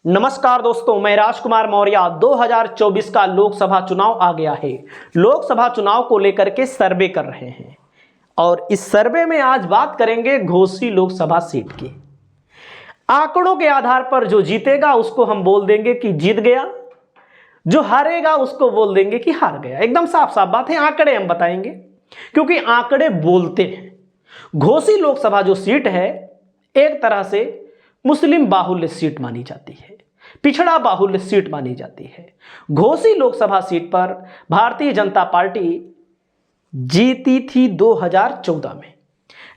नमस्कार दोस्तों, मैं राजकुमार मौर्य। 2024 का लोकसभा चुनाव आ गया है। लोकसभा चुनाव को लेकर के सर्वे कर रहे हैं और इस सर्वे में आज बात करेंगे घोसी लोकसभा सीट की। आंकड़ों के आधार पर जो जीतेगा उसको हम बोल देंगे कि जीत गया, जो हारेगा उसको बोल देंगे कि हार गया। एकदम साफ साफ बात है, आंकड़े हम बताएंगे क्योंकि आंकड़े बोलते हैं। घोसी लोकसभा जो सीट है एक तरह से मुस्लिम बाहुल्य सीट मानी जाती है, पिछड़ा बाहुल्य सीट मानी जाती है। घोसी लोकसभा सीट पर भारतीय जनता पार्टी जीती थी 2014 में,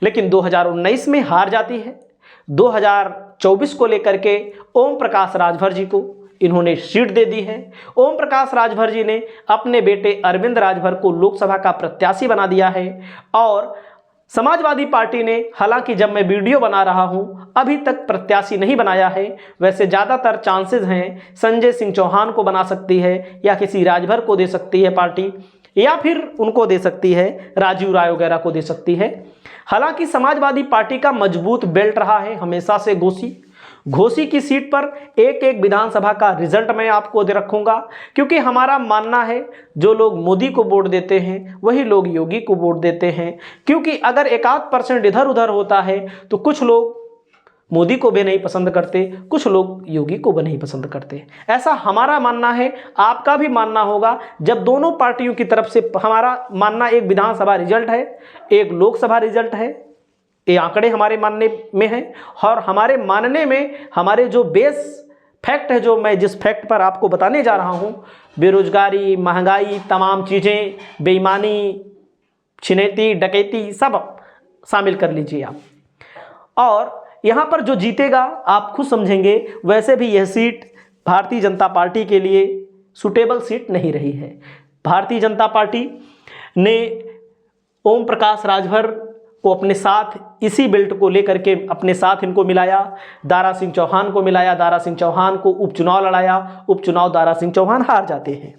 लेकिन 2019 में हार जाती है। 2024 को लेकर के ओम प्रकाश राजभर जी को इन्होंने सीट दे दी है। ओम प्रकाश राजभर जी ने अपने बेटे अरविंद राजभर को लोकसभा का प्रत्याशी बना दिया है और समाजवादी पार्टी ने, हालांकि जब मैं वीडियो बना रहा हूं अभी तक प्रत्याशी नहीं बनाया है। वैसे ज़्यादातर चांसेस हैं संजय सिंह चौहान को बना सकती है या किसी राजभर को दे सकती है पार्टी, या फिर उनको दे सकती है, राजीव राय वगैरह को दे सकती है। हालांकि समाजवादी पार्टी का मजबूत बेल्ट रहा है हमेशा से घोसी की सीट पर एक एक विधानसभा का रिजल्ट मैं आपको दे रखूंगा, क्योंकि हमारा मानना है जो लोग मोदी को वोट देते हैं वही लोग योगी को वोट देते हैं। क्योंकि अगर 1-8% इधर उधर होता है तो कुछ लोग मोदी को भी नहीं पसंद करते, कुछ लोग योगी को भी नहीं पसंद करते। ऐसा हमारा मानना है, आपका भी मानना होगा। जब दोनों पार्टियों की तरफ से हमारा मानना, एक विधानसभा रिजल्ट है, एक लोकसभा रिजल्ट है, ये आंकड़े हमारे मानने में हैं और हमारे मानने में हमारे जो बेस फैक्ट है, जो मैं जिस फैक्ट पर आपको बताने जा रहा हूँ, बेरोजगारी, महंगाई, तमाम चीज़ें, बेईमानी, छिनैती, डकैती सब शामिल कर लीजिए आप। और यहाँ पर जो जीतेगा आप खुद समझेंगे। वैसे भी यह सीट भारतीय जनता पार्टी के लिए सूटेबल सीट नहीं रही है। भारतीय जनता पार्टी ने ओम प्रकाश राजभर को अपने साथ, इसी बेल्ट को लेकर के अपने साथ इनको मिलाया, दारा सिंह चौहान को मिलाया, दारा सिंह चौहान को उपचुनाव लड़ाया, उपचुनाव दारा सिंह चौहान हार जाते हैं।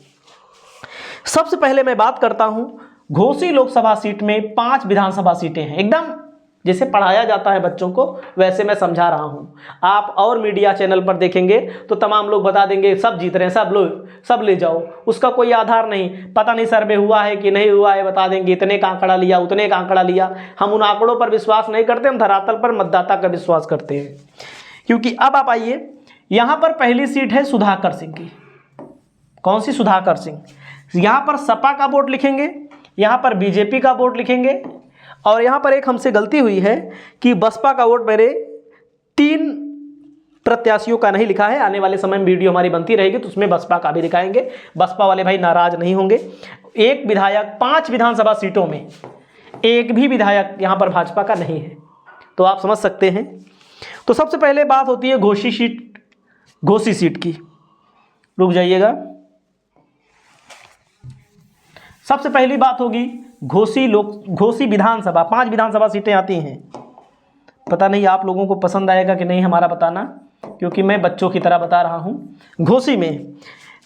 सबसे पहले मैं बात करता हूं, घोसी लोकसभा सीट में 5 विधानसभा सीटें हैं। एकदम जैसे पढ़ाया जाता है बच्चों को वैसे मैं समझा रहा हूं। आप और मीडिया चैनल पर देखेंगे तो तमाम लोग बता देंगे सब जीत रहे हैं, सब ले जाओ। उसका कोई आधार नहीं, पता नहीं सर्वे हुआ है कि नहीं हुआ है, बता देंगे इतने का आंकड़ा लिया, उतने का आंकड़ा लिया। हम उन आंकड़ों पर विश्वास नहीं करते, हम धरातल पर मतदाता का विश्वास करते हैं। क्योंकि अब आप आइए, यहाँ पर पहली सीट है सुधाकर सिंह की। कौन सी? सुधाकर सिंह। यहाँ पर सपा का वोट लिखेंगे, यहाँ पर बीजेपी का वोट लिखेंगे और यहाँ पर एक हमसे गलती हुई है कि बसपा का वोट मेरे 3 प्रत्याशियों का नहीं लिखा है। आने वाले समय में वीडियो हमारी बनती रहेगी तो उसमें बसपा का भी दिखाएंगे। बसपा वाले भाई नाराज नहीं होंगे। एक विधायक 5 विधानसभा सीटों में एक भी विधायक यहाँ पर भाजपा का नहीं है, तो आप समझ सकते हैं। तो सबसे पहले बात होती है घोसी सीट की। रुक जाइएगा। सबसे पहली बात होगी घोसी विधानसभा। 5 विधानसभा सीटें आती हैं। पता नहीं आप लोगों को पसंद आएगा कि नहीं हमारा बताना, क्योंकि मैं बच्चों की तरह बता रहा हूं। घोसी में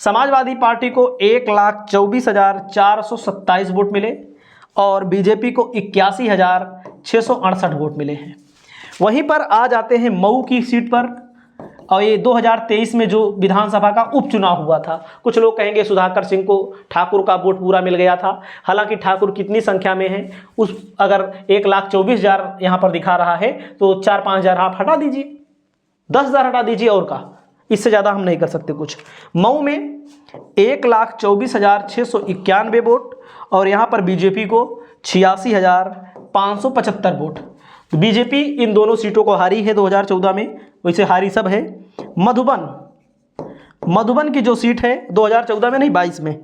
समाजवादी पार्टी को 1,24,427 वोट मिले और बीजेपी को 81,668 वोट मिले हैं। वहीं पर आ जाते हैं मऊ की सीट पर, और ये 2023 में जो विधानसभा का उपचुनाव हुआ था। कुछ लोग कहेंगे सुधाकर सिंह को ठाकुर का वोट पूरा मिल गया था। हालांकि ठाकुर कितनी संख्या में है, उस अगर 1,24,000 यहाँ पर दिखा रहा है तो 4-5 हज़ार आप हटा दीजिए, 10,000 हटा दीजिए, और का इससे ज़्यादा हम नहीं कर सकते कुछ। मऊ में 1,24,691 वोट और यहाँ पर बीजेपी को 86,575 वोट। तो बीजेपी इन दोनों सीटों को हारी है 2014 में, वैसे हारी सब है। मधुबन की जो सीट है 2014 में नहीं 22 में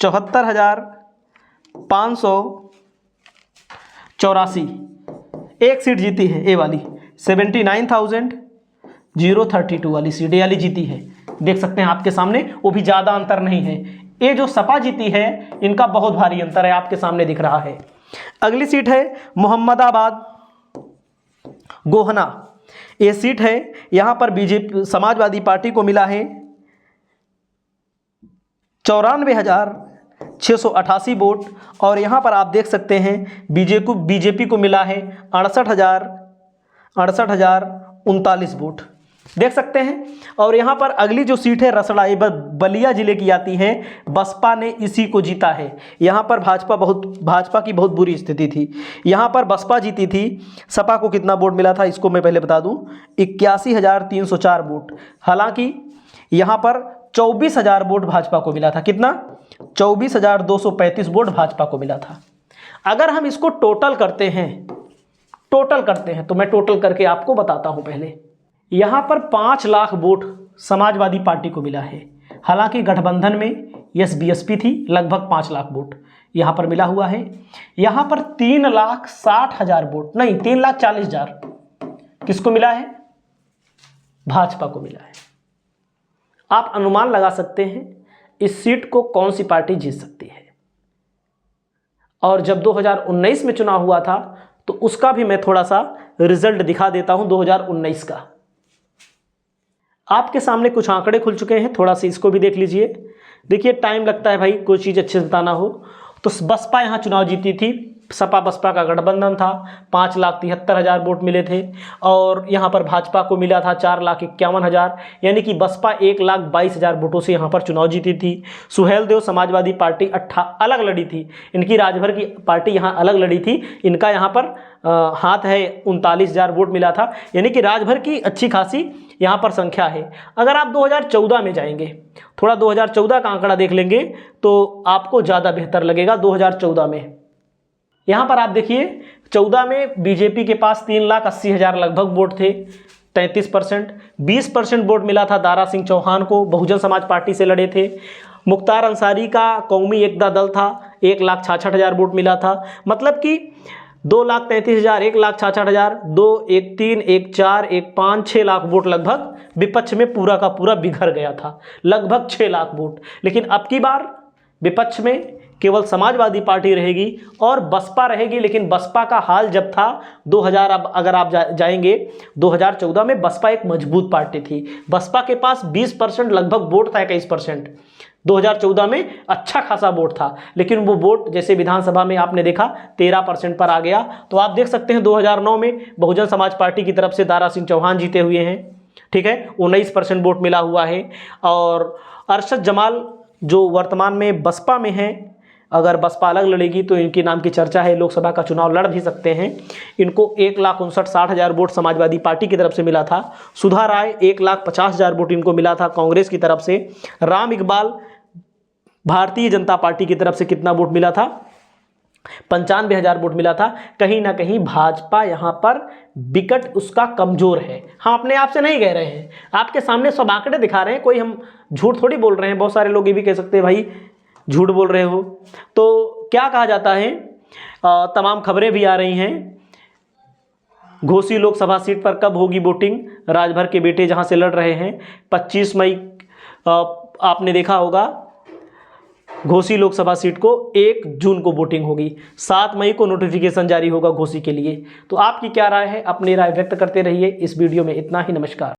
74,584 एक सीट जीती है, ए वाली 79,032 वाली सीट ये वाली जीती है। देख सकते हैं आपके सामने, वो भी ज़्यादा अंतर नहीं है। ये जो सपा जीती है इनका बहुत भारी अंतर है, आपके सामने दिख रहा है। अगली सीट है मोहम्मदाबाद गोहना। ये सीट है, यहां पर बीजेपी समाजवादी पार्टी को मिला है 94,688 वोट और यहां पर आप देख सकते हैं बीजेपी को मिला है 68,039 वोट। देख सकते हैं। और यहाँ पर अगली जो सीट है रसड़ा, ये बलिया जिले की आती है, बसपा ने इसी को जीता है। यहाँ पर भाजपा की बहुत बुरी स्थिति थी, यहाँ पर बसपा जीती थी। सपा को कितना वोट मिला था इसको मैं पहले बता दूं, 81,304 वोट। हालांकि यहाँ पर 24,000 वोट भाजपा को मिला था। कितना? 24,235 वोट भाजपा को मिला था। अगर हम इसको टोटल करते हैं तो मैं टोटल करके आपको बताता हूं। पहले यहां पर 5 लाख वोट समाजवादी पार्टी को मिला है। हालांकि गठबंधन में बीएसपी थी, लगभग 5 लाख वोट यहां पर मिला हुआ है। यहां पर 3,60,000 वोट नहीं, 3,40,000 किसको मिला है? भाजपा को मिला है। आप अनुमान लगा सकते हैं इस सीट को कौन सी पार्टी जीत सकती है। और जब 2019 में चुनाव हुआ था तो उसका भी मैं थोड़ा सा रिजल्ट दिखा देता हूं 2019 का। आपके सामने कुछ आंकड़े खुल चुके हैं, थोड़ा सा इसको भी देख लीजिए। देखिए टाइम लगता है भाई कोई चीज़ अच्छे से बताना हो। तो बसपा यहाँ चुनाव जीती थी, सपा बसपा का गठबंधन था, 5,73,000 वोट मिले थे। और यहाँ पर भाजपा को मिला था 4,51,000, यानी कि बसपा 1,22,000 वोटों से यहाँ पर चुनाव जीती थी। सुहेलदेव समाजवादी पार्टी अलग लड़ी थी, इनकी राजभर की पार्टी यहाँ अलग लड़ी थी, इनका यहाँ पर हाथ है 39,000 वोट मिला था, यानी कि राजभर की अच्छी खासी यहाँ पर संख्या है। अगर आप 2014 में जाएंगे, थोड़ा 2014 का आंकड़ा देख लेंगे तो आपको ज़्यादा बेहतर लगेगा। 2014 में यहाँ पर आप देखिए 14 में बीजेपी के पास 3,80,000 लगभग वोट थे, 33%। 20% वोट मिला था दारा सिंह चौहान को, बहुजन समाज पार्टी से लड़े थे। मुख्तार अंसारी का कौमी एकता दल था, 1,66,000 वोट मिला था। मतलब कि 2,33,000, 1,66,000, 2, 1, 3, 1, 4, 1, 5, 6 लाख वोट लगभग विपक्ष में पूरा का पूरा बिखर गया था, लगभग 6 लाख वोट। लेकिन अब की बार विपक्ष में केवल समाजवादी पार्टी रहेगी और बसपा रहेगी। लेकिन बसपा का हाल जब था 2000, अब अगर आप जाएंगे 2014 में, बसपा एक मजबूत पार्टी थी, बसपा के पास 20% लगभग वोट था, 21%। 2014 में अच्छा खासा वोट था, लेकिन वो वोट जैसे विधानसभा में आपने देखा 13% पर आ गया। तो आप देख सकते हैं 2009 में बहुजन समाज पार्टी की तरफ से दारा सिंह चौहान जीते हुए हैं, ठीक है, 19% वोट मिला हुआ है। और अरशद जमाल जो वर्तमान में बसपा में हैं, अगर बसपा अलग लड़ेगी तो इनके नाम की चर्चा है, लोकसभा का चुनाव लड़ भी सकते हैं। इनको 1,59,60,000 वोट समाजवादी पार्टी की तरफ से मिला था। सुधा राय 1,50,000 वोट इनको मिला था कांग्रेस की तरफ से। राम इकबाल भारतीय जनता पार्टी की तरफ से कितना वोट मिला था? 95,000 वोट मिला था। कहीं ना कहीं भाजपा यहाँ पर विकट उसका कमजोर है। हम अपने आप से नहीं कह रहे हैं, आपके सामने सब आंकड़े दिखा रहे हैं, कोई हम झूठ थोड़ी बोल रहे हैं। बहुत सारे लोग ये भी कह सकते हैं भाई झूठ बोल रहे हो। तो क्या कहा जाता है, तमाम खबरें भी आ रही हैं। घोसी लोकसभा सीट पर कब होगी वोटिंग? राजभर के बेटे जहां से लड़ रहे हैं 25 मई, आपने देखा होगा घोसी लोकसभा सीट को 1 जून को वोटिंग होगी, 7 मई को नोटिफिकेशन जारी होगा घोसी के लिए। तो आपकी क्या राय है? अपनी राय व्यक्त करते रहिए। इस वीडियो में इतना ही। नमस्कार।